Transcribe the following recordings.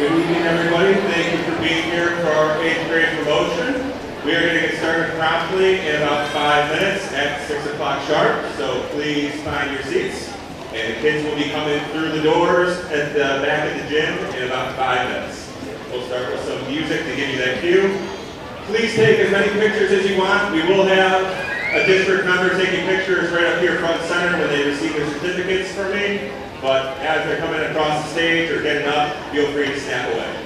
Good evening, everybody. Thank you for being here for our 8th grade promotion. We are going to get started promptly in about 5 minutes at 6 o'clock sharp, so please find your seats. And the kids will be coming through the doors at the back of the gym in about 5 minutes. We'll start with some music to give you that cue. Please take as many pictures as you want. We will have a district member taking pictures right up here front and center when they receive their certificates from me. But as they're coming across the stage or getting up, feel free to snap away.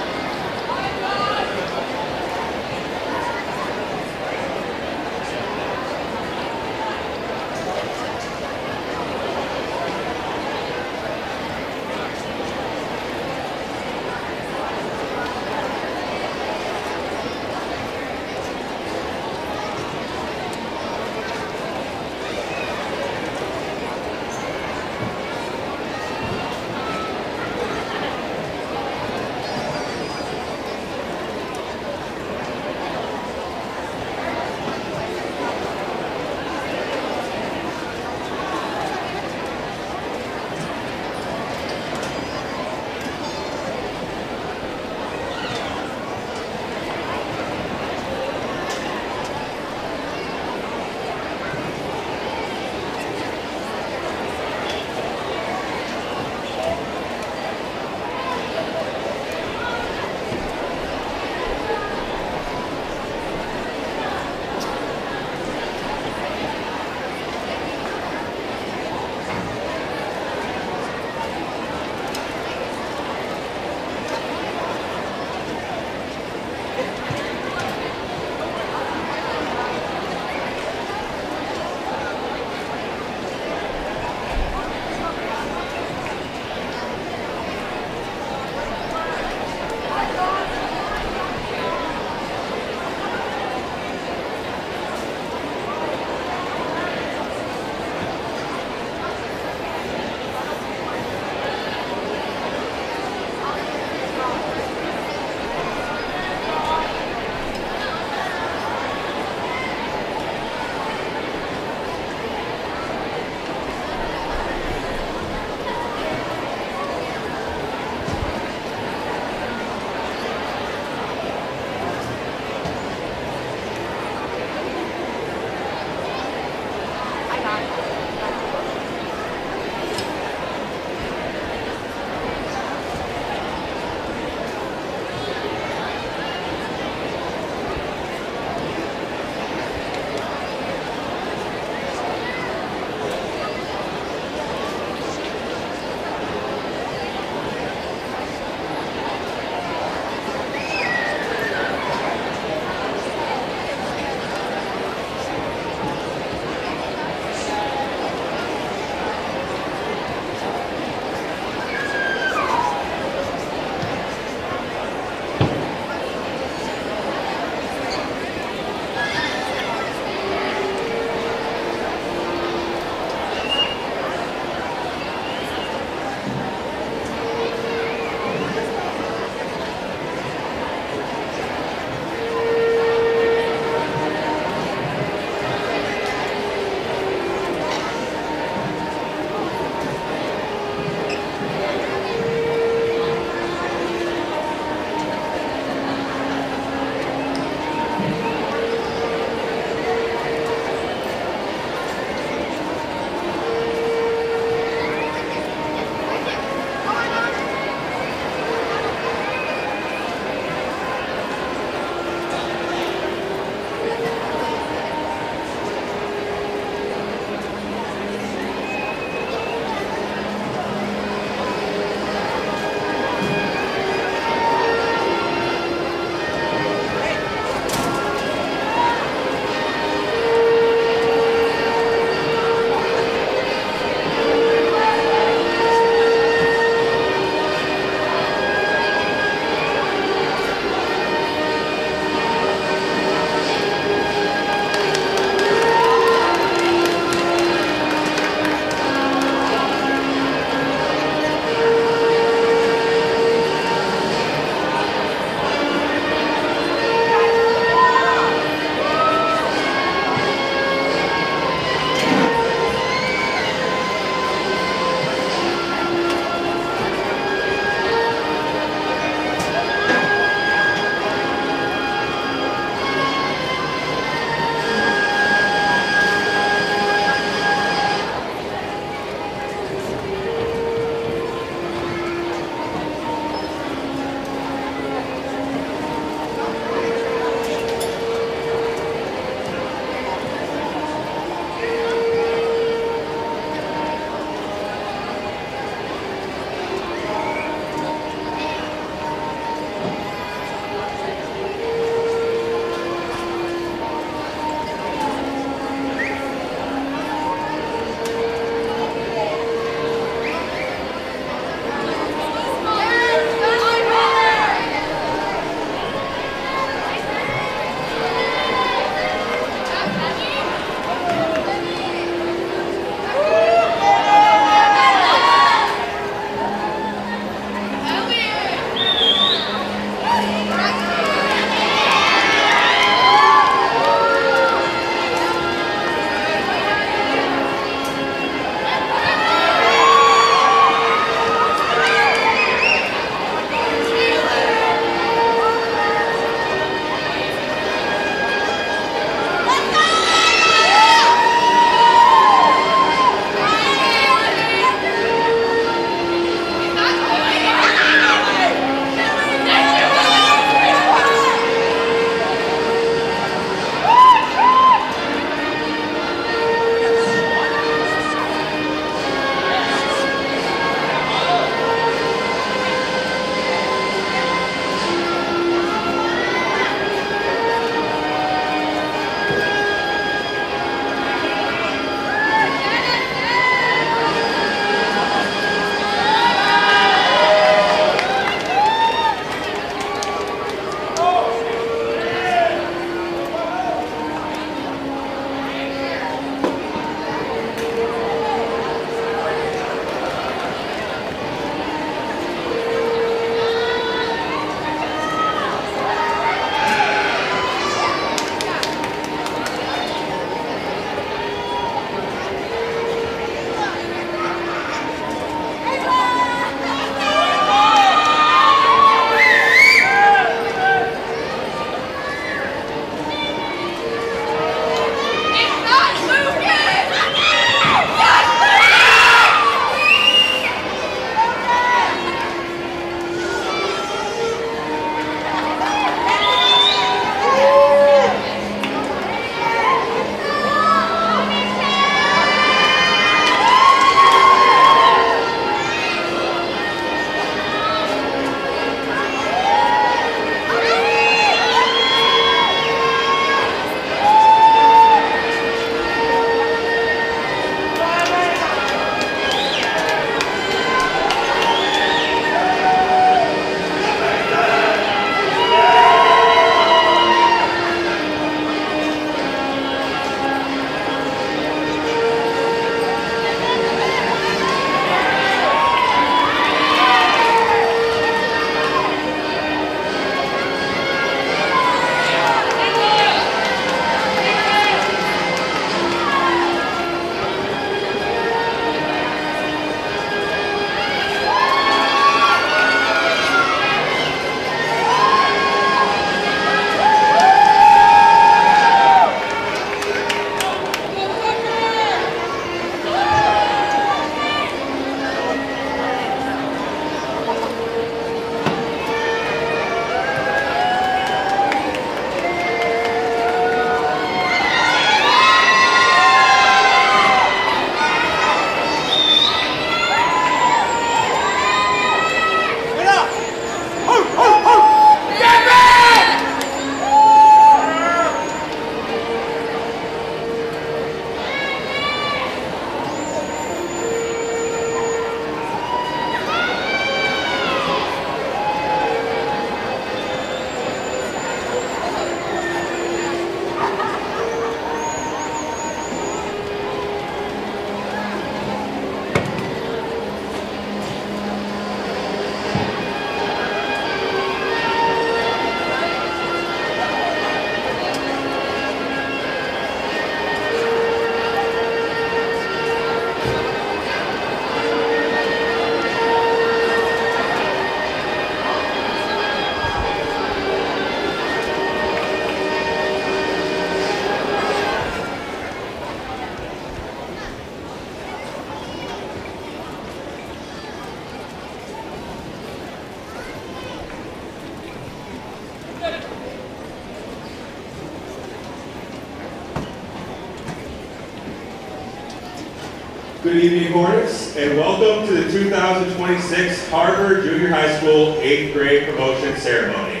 Good evening, Hornets, and welcome to the 2026 Harvard Junior High School 8th grade promotion ceremony.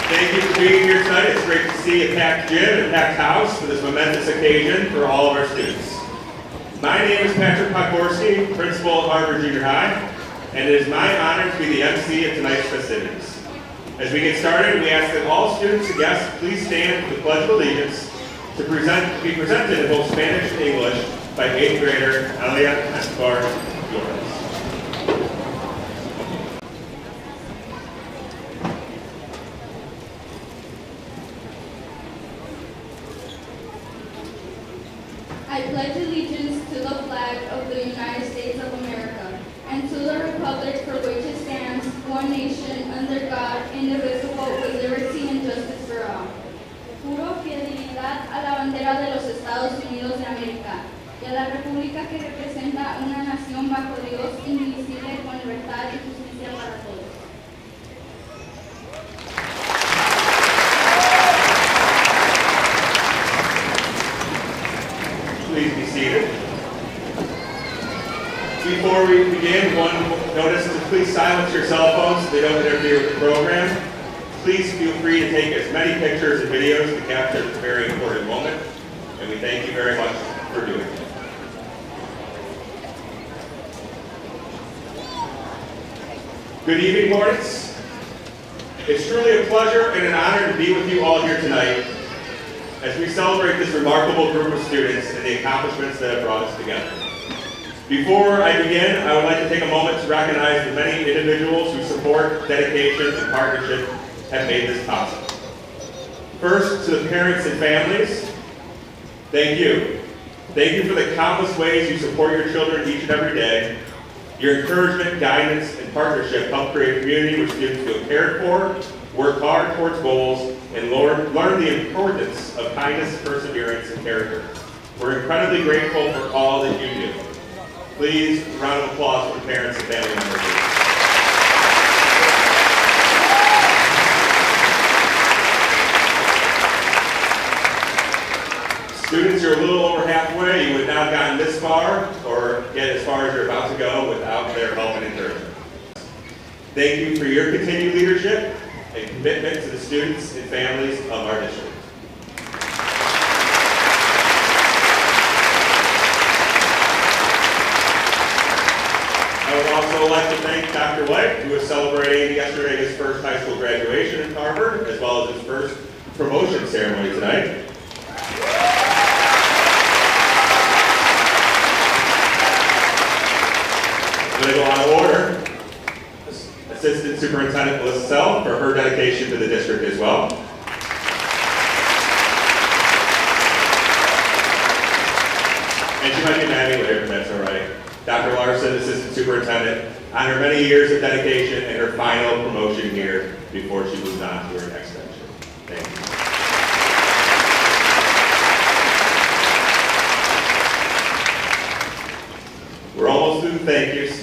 Thank you for being here tonight. It's great to see a packed gym and packed house for this momentous occasion for all of our students. My name is Patrick Podgorski, principal at Harvard Junior High, and it is my honor to be the MC of tonight's festivities. As we get started, we ask that all students and guests please stand for the Pledge of Allegiance to be presented in both Spanish and English by 8th grader Elia Escobar Flores. I pledge allegiance to the flag of the United States of America and to the republic for which it stands, one nation, under God, indivisible, with liberty and justice for all. Juro fidelidad a la bandera de los Estados Unidos de América y a la república que representa una nación bajo Dios, indivisible, con libertad y justicia para todos. Please be seated. Before we begin, one notice to please silence your cell phones so they don't interfere with the program. Please feel free to take as many pictures and videos to capture this very important moment, and we thank you very much for doing it. Good evening, Hornets. It's truly a pleasure and an honor to be with you all here tonight as we celebrate this remarkable group of students and the accomplishments that have brought us together. Before I begin, I would like to take a moment to recognize the many individuals whose support, dedication, and partnership have made this possible. First, to the parents and families, thank you. Thank you for the countless ways you support your children each and every day. Your encouragement, guidance, and partnership help create a community where students feel cared for, work hard towards goals, and learn the importance of kindness, perseverance, and character. We're incredibly grateful for all that you do. Please, a round of applause for the parents and family members. Students, you're a little over halfway. You would not have gotten this far or get as far as you're about to go without their help and encouragement. Thank you for your continued leadership and commitment to the students and families of our district. I would also like to thank Dr. White, who was celebrating yesterday his first high school graduation at Harvard, as well as his first promotion ceremony tonight. I'm going to go out of order. Assistant Superintendent Melissa Sell for her dedication to the district as well. And she might be mad at me later, but that's all right. Dr. Larson, Assistant Superintendent, on her many years of dedication and her final promotion here before she moves on to her next venture. Thank you. We're almost through the thank yous.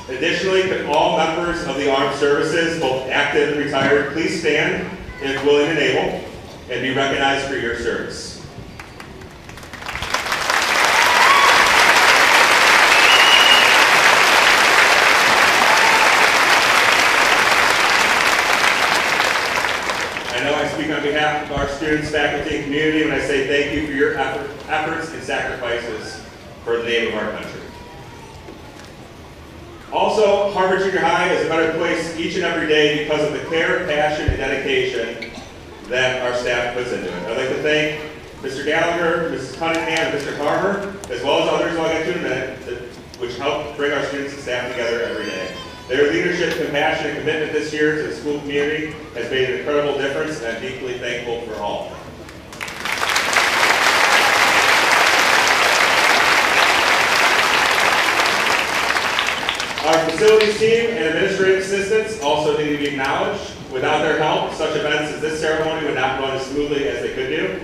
Additionally, could all members of the armed services, both active and retired, please stand if willing and able and be recognized for your service. I know I speak on behalf of our students, faculty, and community when I say thank you for your efforts and sacrifices for the name of our country. Also, Harvard Junior High is a better place each and every day because of the care, passion, and dedication that our staff puts into it. I'd like to thank Mr. Gallagher, Mrs. Cunningham, and Mr. Carver, as well as others I'll get to in a minute, which help bring our students and staff together every day. Their leadership, compassion, and commitment this year to the school community has made an incredible difference, and I'm deeply thankful for all. Our facilities team and administrative assistants also need to be acknowledged. Without their help, such events as this ceremony would not run as smoothly as they could do.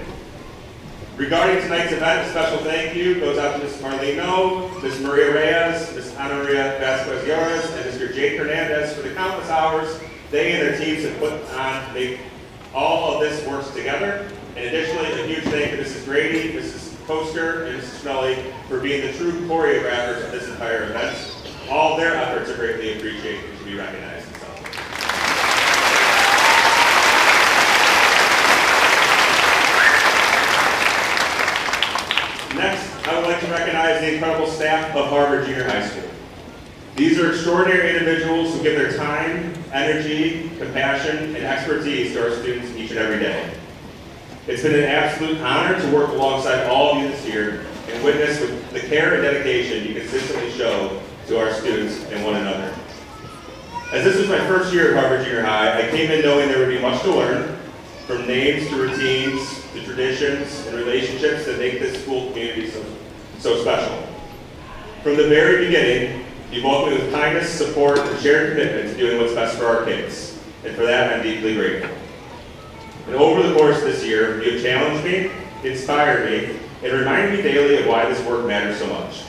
Regarding tonight's event, a special thank you goes out to Ms. Marlene No, Ms. Maria Reyes, Ms. Ana Maria Vasquez Llores, and Mr. Jake Hernandez for the countless hours They and their teams have put on to make all of this works together. And additionally, a huge thank you to Mrs. Grady, Mrs. Coaster, and Mrs. Schmelly for being the true choreographers of this entire event. All their efforts are greatly appreciated and should be recognized and celebrated. Next, I would like to recognize the incredible staff of Harvard Junior High School. These are extraordinary individuals who give their time, energy, compassion, and expertise to our students each and every day. It's been an absolute honor to work alongside all of you this year and witness with the care and dedication you consistently show to our students and one another. As this was my first year at Harvard Junior High, I came in knowing there would be much to learn, from names to routines to traditions and relationships that make this school community so special. From the very beginning, you welcomed me with kindness, support, and shared commitment to doing what's best for our kids. And for that, I'm deeply grateful. And over the course of this year, you have challenged me, inspired me, and reminded me daily of why this work matters so much.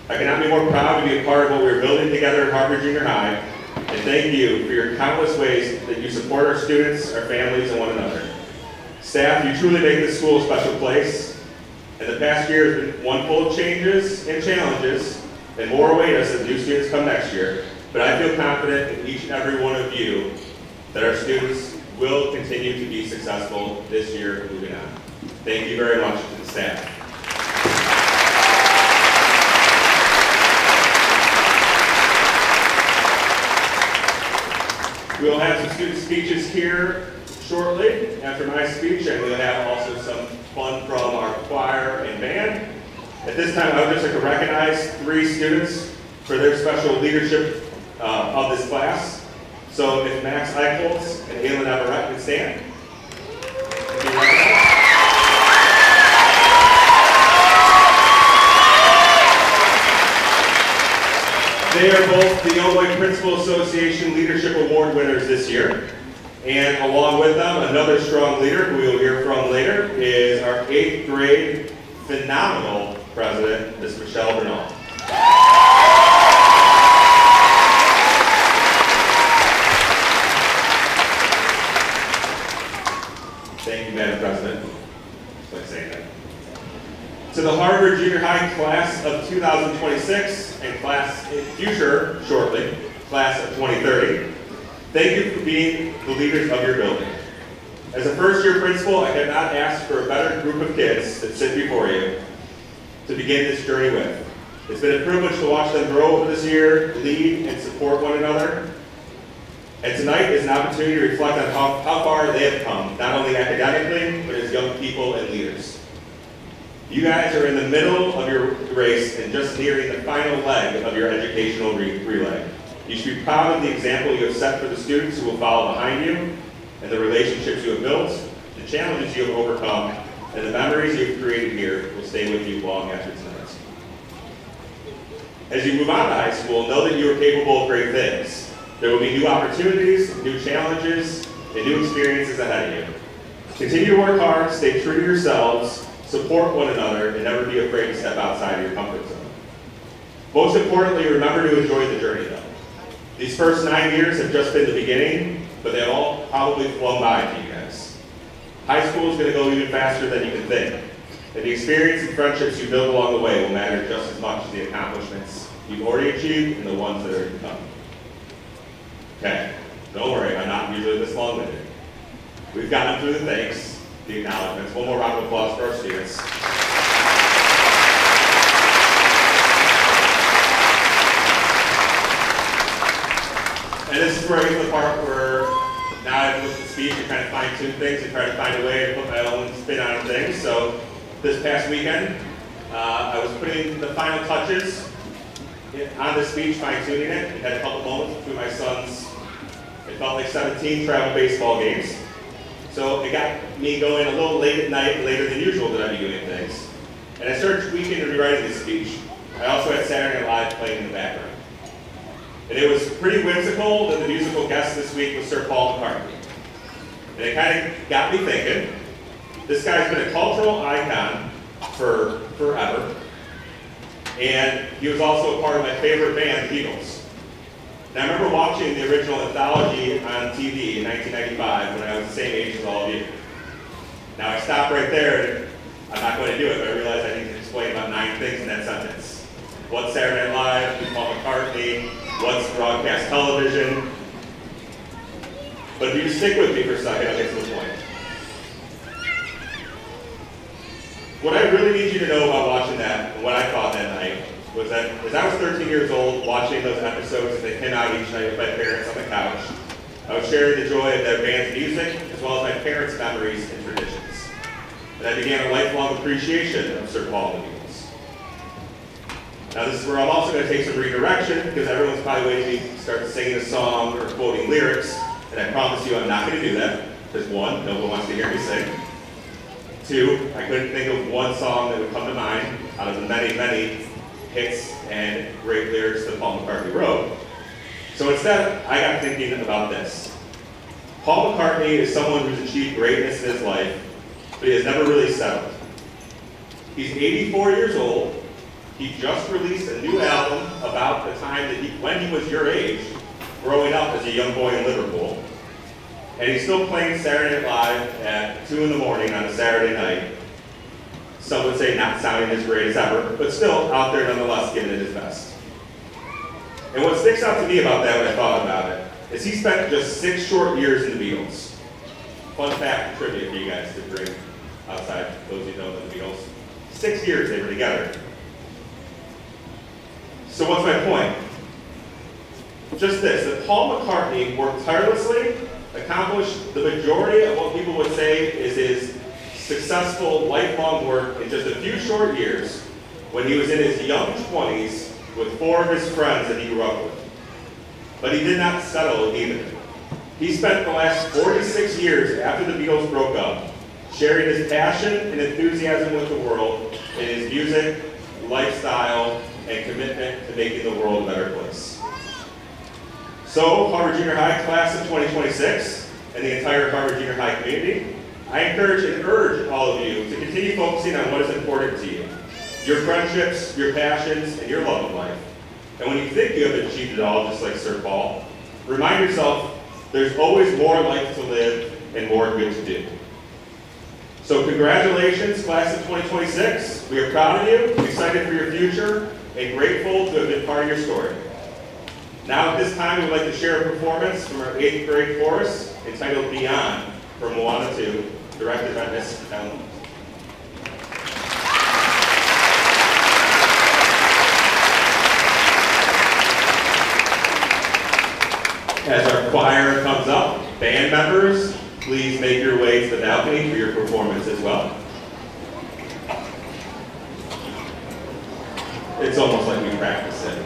I cannot be more proud to be a part of what we are building together at Harvard Junior High, and thank you for your countless ways that you support our students, our families, and one another. Staff, you truly make this school a special place, and the past year has been one full of changes and challenges, and more await us as new students come next year. But I feel confident in each and every one of you that our students will continue to be successful this year and moving on. Thank you very much to the staff. We'll have some student speeches here shortly after my speech, and we'll have also some fun from our choir and band. At this time, I would just like to recognize 3 students for their special leadership of this class. So if Max Eichholz and Aylin Everett can stand. They are both the Illinois Principal Association Leadership Award winners this year. And along with them, another strong leader who we will hear from later is our 8th grade phenomenal president, Ms. Michelle Bernal. Thank you, Madam President. Just like saying that. To the Harvard Junior High class of 2026 and class in future, shortly, class of 2030, thank you for being the leaders of your building. As a first-year principal, I could not ask for a better group of kids that sit before you to begin this journey with. It's been a privilege to watch them grow over this year, lead, and support one another. And tonight is an opportunity to reflect on how far they have come, not only academically, but as young people and leaders. You guys are in the middle of your race and just nearing the final leg of your educational relay. You should be proud of the example you have set for the students who will follow behind you, and the relationships you have built, the challenges you have overcome, and the memories you have created here will stay with you long after tonight. As you move on to high school, know that you are capable of great things. There will be new opportunities, new challenges, and new experiences ahead of you. Continue to work hard, stay true to yourselves, support one another, and never be afraid to step outside of your comfort zone. Most importantly, remember to enjoy the journey though. These first 9 years have just been the beginning, but they've all probably flown by to you guys. High school is going to go even faster than you can think, and the experience and friendships you build along the way will matter just as much as the accomplishments you've already achieved and the ones that are to come. Okay, don't worry, I'm not usually this long-winded. We've gotten through the thanks, the acknowledgments. One more round of applause for our students. And this is where I get to the part where now I've looked at the speech and kind of fine-tune things and try to find a way to put my own spin on things. So this past weekend, I was putting the final touches on the speech, fine-tuning it, and had a couple moments between my son's, it felt like 17 travel baseball games. So it got me going a little late at night, later than usual that I'd be doing things. And I started tweaking and rewriting this speech. I also had Saturday Night Live playing in the background. And it was pretty whimsical that the musical guest this week was Sir Paul McCartney. And it kind of got me thinking, this guy's been a cultural icon for forever. And he was also a part of my favorite band, the Beatles. And I remember watching the original anthology on TV in 1995 when I was the same age as all of you. Now I stopped right there. I'm not going to do it, but I realized I need to explain about 9 things in that sentence. What's Saturday Night Live? Who's Paul McCartney? What's broadcast television? But if you just stick with me for a second, I'll get to the point. What I really need you to know about watching that, and what I thought that night, was that as I was 13 years old, watching those episodes as they came out each night with my parents on the couch, I was sharing the joy of their band's music, as well as my parents' memories and traditions. And I began a lifelong appreciation of Sir Paul and the Beatles. Now this is where I'm also going to take some redirection, because everyone's probably waiting for me to start singing a song or quoting lyrics, and I promise you I'm not going to do that, because 1, no one wants to hear me sing. 2, I couldn't think of one song that would come to mind out of the many, many hits and great lyrics that Paul McCartney wrote. So instead, I got thinking about this. Paul McCartney is someone who's achieved greatness in his life, but he has never really settled. He's 84 years old. He just released a new album about the time that when he was your age, growing up as a young boy in Liverpool. And he's still playing Saturday Night Live at 2 in the morning on a Saturday night. Some would say not sounding as great as ever, but still out there nonetheless giving it his best. And what sticks out to me about that when I thought about it, is he spent just 6 short years in the Beatles. Fun fact, trivia for you guys to bring outside, those who know the Beatles. 6 years they were together. So what's my point? Just this, that Paul McCartney worked tirelessly, accomplished the majority of what people would say is his successful lifelong work in just a few short years when he was in his young 20s with 4 of his friends that he grew up with. But he did not settle either. He spent the last 46 years after the Beatles broke up sharing his passion and enthusiasm with the world in his music, lifestyle, and commitment to making the world a better place. So, Harvard Junior High class of 2026 and the entire Harvard Junior High community, I encourage and urge all of you to continue focusing on what is important to you, your friendships, your passions, and your love of life. And when you think you have achieved it all, just like Sir Paul, remind yourself there's always more life to live and more good to do. So congratulations, class of 2026. We are proud of you, excited for your future, and grateful to have been part of your story. Now at this time, we'd like to share a performance from our 8th grade chorus entitled Beyond from Moana 2, directed by Miss Ellen. As our choir comes up, band members, please make your way to the balcony for your performance as well. It's almost like we practiced it.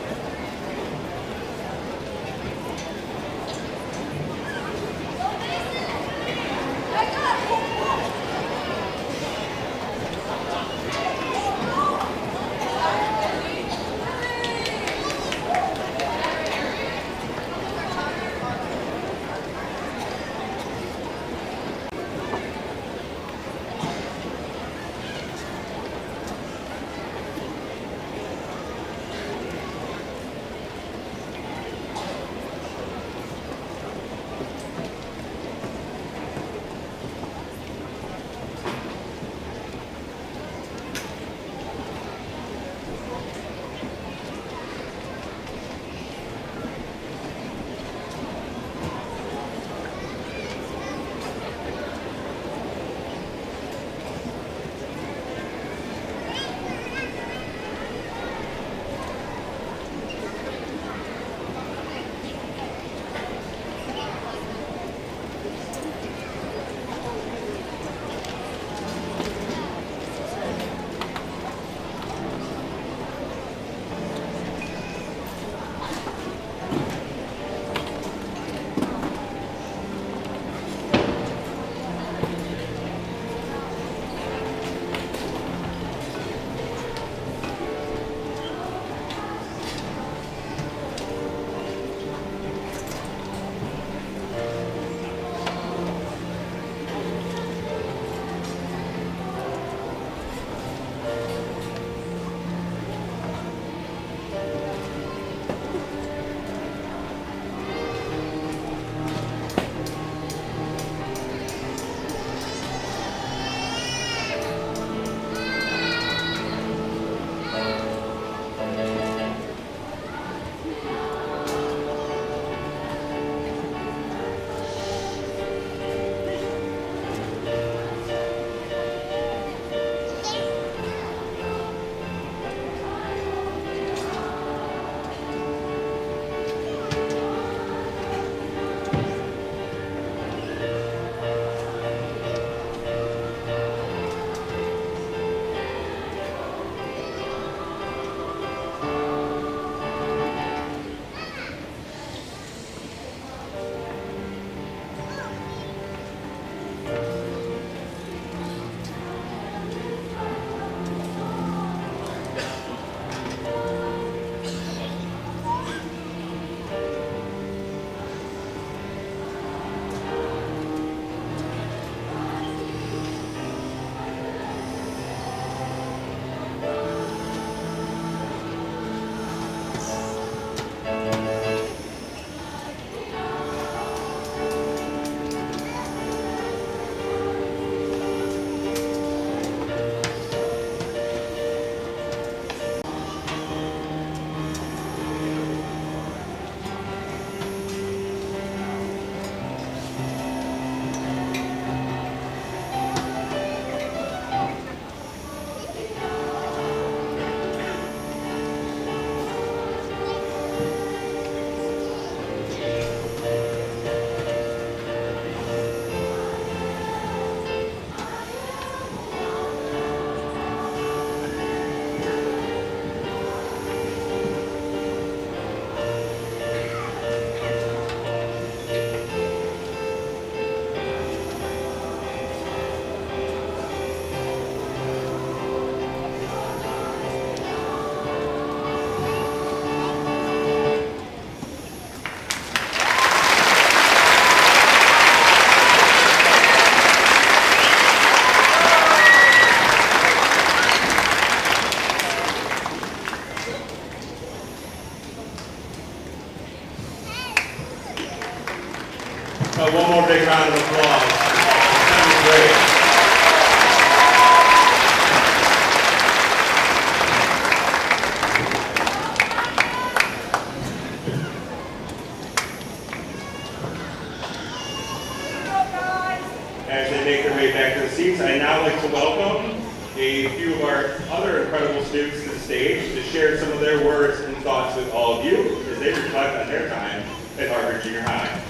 a few of our other incredible students to the stage to share some of their words and thoughts with all of you as they reflect on their time at Harvard Junior High.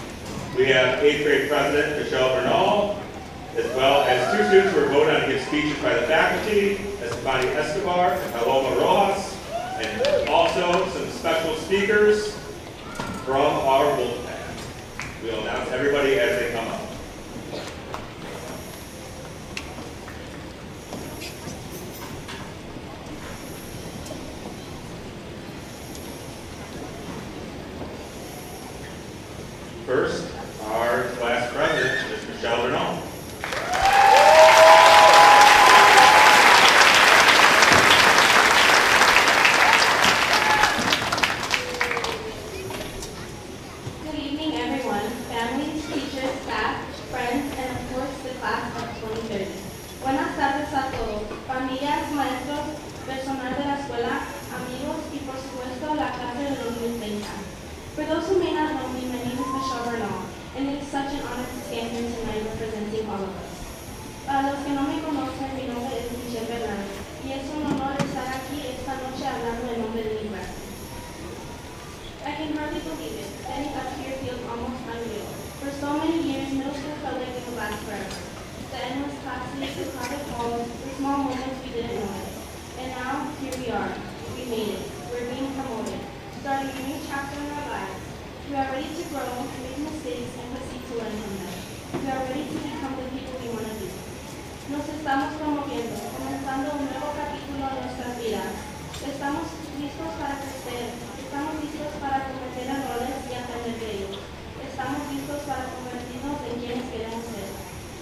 We have 8th grade president Michelle Bernal, as well as 2 students who were voted on to give speeches by the faculty, Estefani Escobar and Paloma Rojas, and also some special speakers from our Wolfpack. We'll announce everybody as they come up. First, our class president, Ms. Michelle Bernal. Good evening, everyone, families, teachers, staff, friends, and of course, the class of 2030. Buenas tardes a todos, familias, maestros, personal de la escuela, amigos, y por supuesto, la clase de 2030. For those who may not know me, my name is Michelle Bernal, and it is such an honor to stand here tonight representing all of us. Para los que no me conocen, mi nombre es Michelle Bernal, y es un honor estar aquí esta noche hablando en nombre de mi clase. I can hardly believe it. Standing up here feels almost unreal. For so many years, middle school felt like it would last forever. The endless classes, the crowded halls, the small moments we didn't notice. And now, here we are. We made it. We're being promoted, starting a new chapter in our lives. We are ready to grow, make mistakes, and proceed to learn from them. We are ready to become the people we want to be. Nos estamos promoviendo, comenzando un nuevo capítulo en nuestras vidas. Estamos listos para crecer. Estamos listos para cometer errores y aprender de ellos. Estamos listos para convertirnos en quienes queremos ser.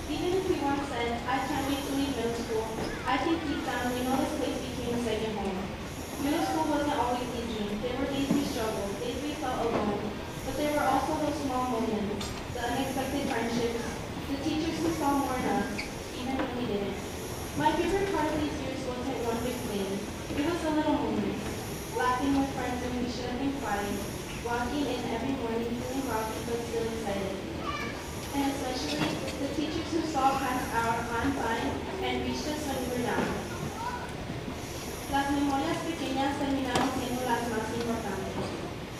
Even if we once said, I can't wait to leave middle school, I think deep down we know this place became a second home. Middle school wasn't always easy. There were days we struggled, days we felt alone. But there were also those small moments, the unexpected friendships, the teachers who saw more in us, even when we didn't. My favorite part of these years wasn't one big thing. It was the little moments. Laughing with friends when we should have been crying, walking in every morning feeling rocky but still excited. And especially the teachers who saw past our on time and reached us when we were down. Las memorias pequeñas terminaron siendo las más importantes.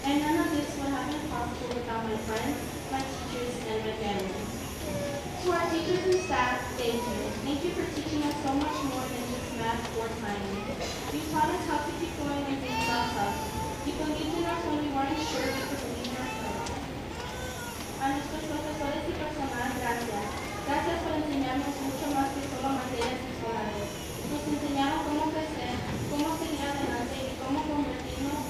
And none of this would have been possible without my friends, my teachers, and my family. To our teachers and staff, thank you. Thank you for teaching us so much more than just math or science. You taught us how to keep going and think about us. You believed in us when we weren't sure we could believe in ourselves. A nuestros profesores y personal, gracias. Gracias por enseñarnos mucho más que solo materias escolares. Nos enseñaron cómo crecer, cómo seguir adelante y cómo convertirnos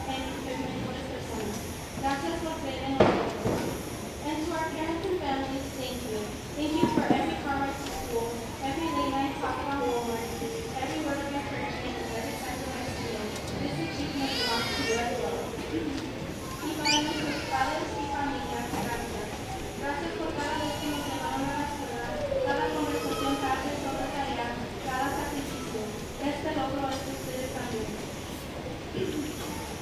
en mejores personas. Gracias por creer en nosotros. And to our parents and families, thank you. Thank you for every car ride to school, every late night talk about homework, every word of encouragement, and every time of our students. This achievement belongs to you as well. Y para nuestros padres y familias, gracias. Gracias por cada vez que nos llevaron a la escuela, cada conversación tarde sobre tarea, cada sacrificio. Este logro es de ustedes también.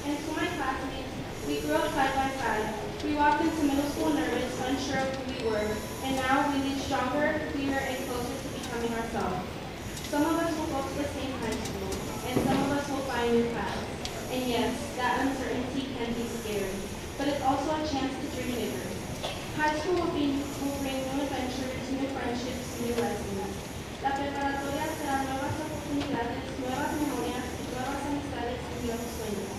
And to my classmates, we grew up side by side. We walked into middle school nervous, unsure of who we were, and now we lead stronger, clearer, and closer to becoming ourselves. Some of us will go to the same high school, and some of us will find new paths. And yes, that uncertainty can be scary, but it's also a chance to dream bigger. High school will bring new adventures, new friendships, new lessons. La preparatoria será nuevas oportunidades, nuevas memorias, y nuevas amistades y nuevos sueños.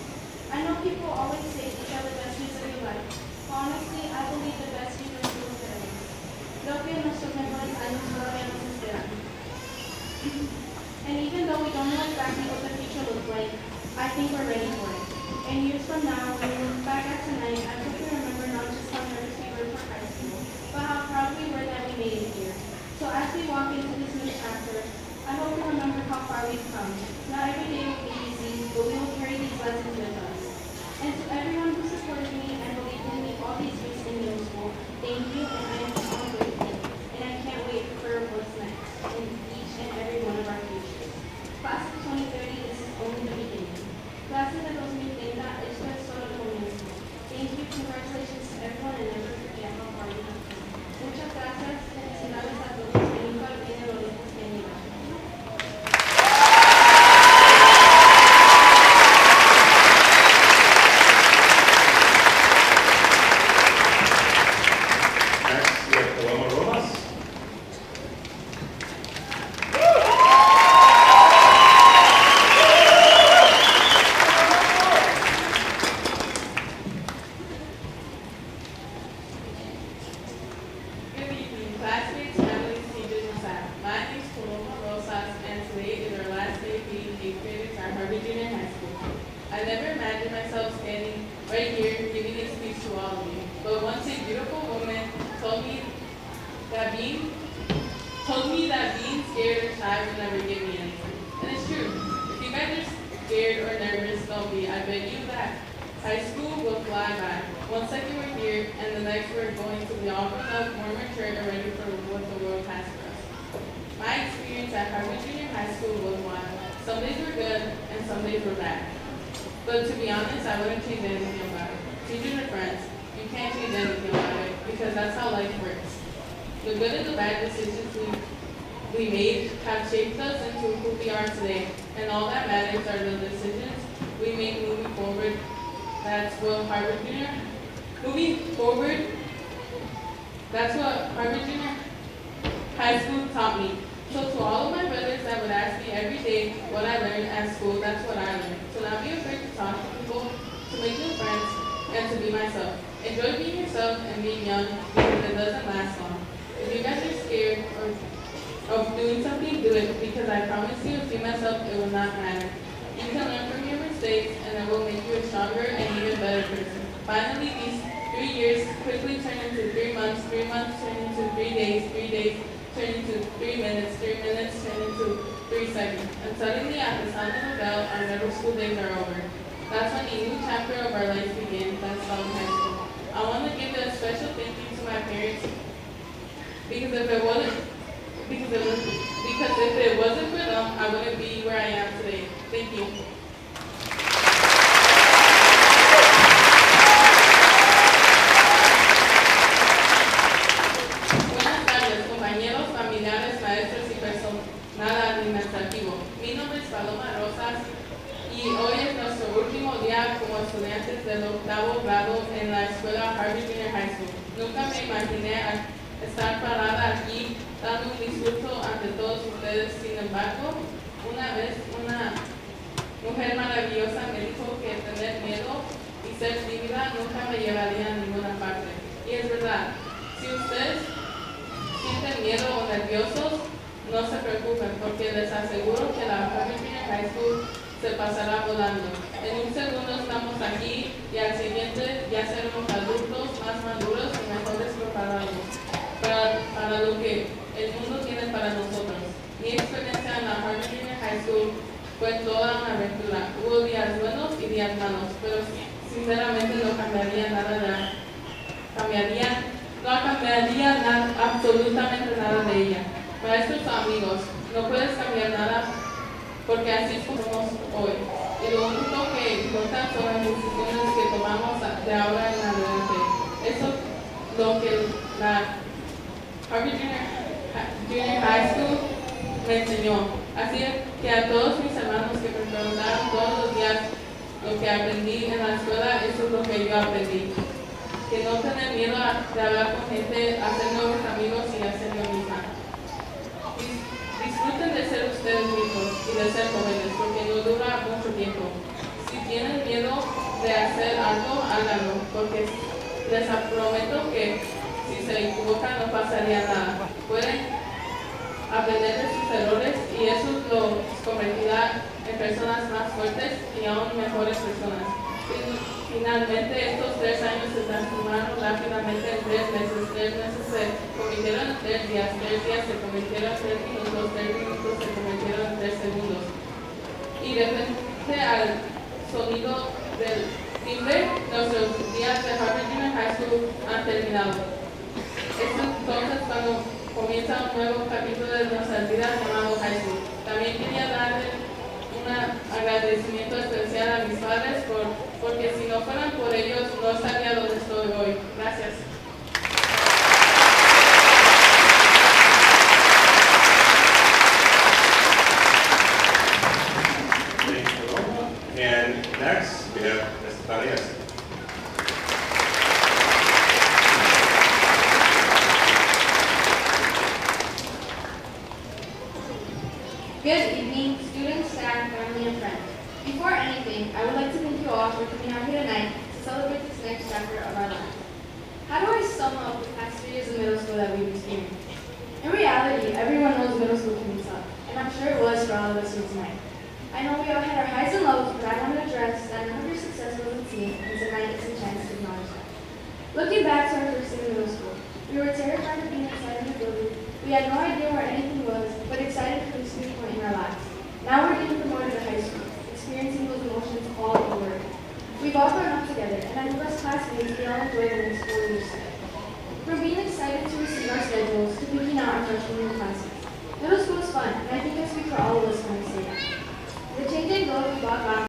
I know people always say these are the best years of your life. Honestly, I believe the best years are still ahead of us. Creo que nuestros mejores años todavía nos esperan. And even though we don't know exactly what the future looks like, I think we're ready for it. And years from now, when we look back at tonight, I hope we remember not just how nervous we were for high school, but how proud we were that we made it here. So as we walk into this new chapter, I hope we remember how far we've come. Not every day will be easy, but we will carry these lessons with us. And to everyone who supported me and believed in me all these years in middle school, thank you, and I am so grateful. And I can't wait for what's next in each and every one of our futures. Class of 2030, this is only the beginning. Clase de 2030, esto es solo el comienzo. Thank you, congratulations to everyone, and never forget how far you have come. Muchas gracias, felicidades a todos, y nunca olviden los lejos que han llegado. High school will fly by. 1 second we're here, and the next we're going to be all grown up, more mature, and ready for what the world has for us. My experience at Harvard Junior High School was wild. Some days were good, and some days were bad. But to be honest, I wouldn't change anything about it. Teachers are friends. You can't change anything about it, because that's how life works. The good and the bad decisions we made have shaped us into who we are today, and all that matters are the decisions we make moving forward. That's what Harvard Junior High School taught me. So to all of my brothers that would ask me every day what I learned at school, that's what I learned. So not be afraid to talk to people, to make new friends, and to be myself. Enjoy being yourself and being young, because it doesn't last long. If you guys are scared of doing something, do it, because I promise you, if you mess up, it will not matter. You can learn from your mistakes, and it will make you a stronger and even better person. Finally, these 3 years quickly turn into 3 months, 3 months turn into 3 days, 3 days turn into 3 minutes, 3 minutes turn into 3 seconds. And suddenly, at the sound of the bell, our middle school days are over. That's when a new chapter of our life begins. That's called high school. I want to give a special thank you to my parents, because if it wasn't for them, I wouldn't be where I am today. Thank you. Buenas tardes, compañeros, familiares, maestros y personal administrativo. Mi nombre es Paloma Rosas y hoy es nuestro último día como estudiantes del 8º grado en la escuela Harvard Junior High School. Nunca me imaginé estar parada aquí dando un discurso ante todos ustedes. Sin embargo, una vez una mujer maravillosa me dijo que tener miedo y ser tímida nunca me llevaría a ninguna parte. Y es verdad, si ustedes sienten miedo o nerviosos, no se preocupen, porque les aseguro que la Harvard Junior High School se pasará volando. En un segundo estamos aquí y al siguiente ya seremos adultos más maduros y mejores preparados para lo que el mundo tiene para nosotros. Mi experiencia en la Harvard Junior High School fue toda una aventura. Hubo días buenos y días malos, pero sinceramente no cambiaría absolutamente nada de ella. Maestros o amigos, no puedes cambiar nada porque así es como somos hoy. Y lo único que importa son las decisiones que tomamos de ahora en adelante. Eso es lo que la Harvard Junior High School me enseñó. Así que a todos mis hermanos que me preguntaron todos los días lo que aprendí en la escuela, eso es lo que yo aprendí. Que no tener miedo de hablar con gente, hacer nuevos amigos y hacer yo misma. Disfruten de ser ustedes mismos y de ser jóvenes, porque no dura mucho tiempo. Si tienen miedo de hacer algo, háganlo, porque les prometo que si se equivocan no pasaría nada. Pueden aprender de sus errores y eso los convertirá en personas más fuertes y aún mejores personas. Finalmente, estos 3 años se transformaron rápidamente en 3 meses. 3 meses se convirtieron en 3 días, 3 días se convirtieron en 3 minutos, 3 minutos se convirtieron en 3 segundos. Y de frente al sonido del timbre, nuestros días de Harvard Junior High School han terminado. Es entonces cuando comienza un nuevo capítulo de nuestras vidas llamado High School. También quería darle un agradecimiento especial a mis padres porque si no fueran por ellos no estaría donde estoy hoy. Gracias. Thank you, Paloma. And next, we have Ms. Tarias. Good evening, students, staff, family, and friends. Before anything, I would like to thank you all for coming out here tonight to celebrate this next chapter of our lives. How do I sum up the past 3 years of middle school that we've experienced? In reality, everyone knows middle school can be tough, and I'm sure it was for all of us here tonight. I know we all had our highs and lows, but I want to address that none of your success wasn't seen, and tonight is a chance to acknowledge that. Looking back to our first day of middle school, we were terrified of being inside in the building. We had no idea where anything was, but excited for this new point in our lives. Now we're getting promoted to high school, experiencing those emotions all over again. We've all grown up together. classmates we all enjoyed the next 4 years together. From being excited to receive our schedules to picking out our freshman year classes. Middle school is fun, and I think I speak for all of us when I say that. The change in goal we brought last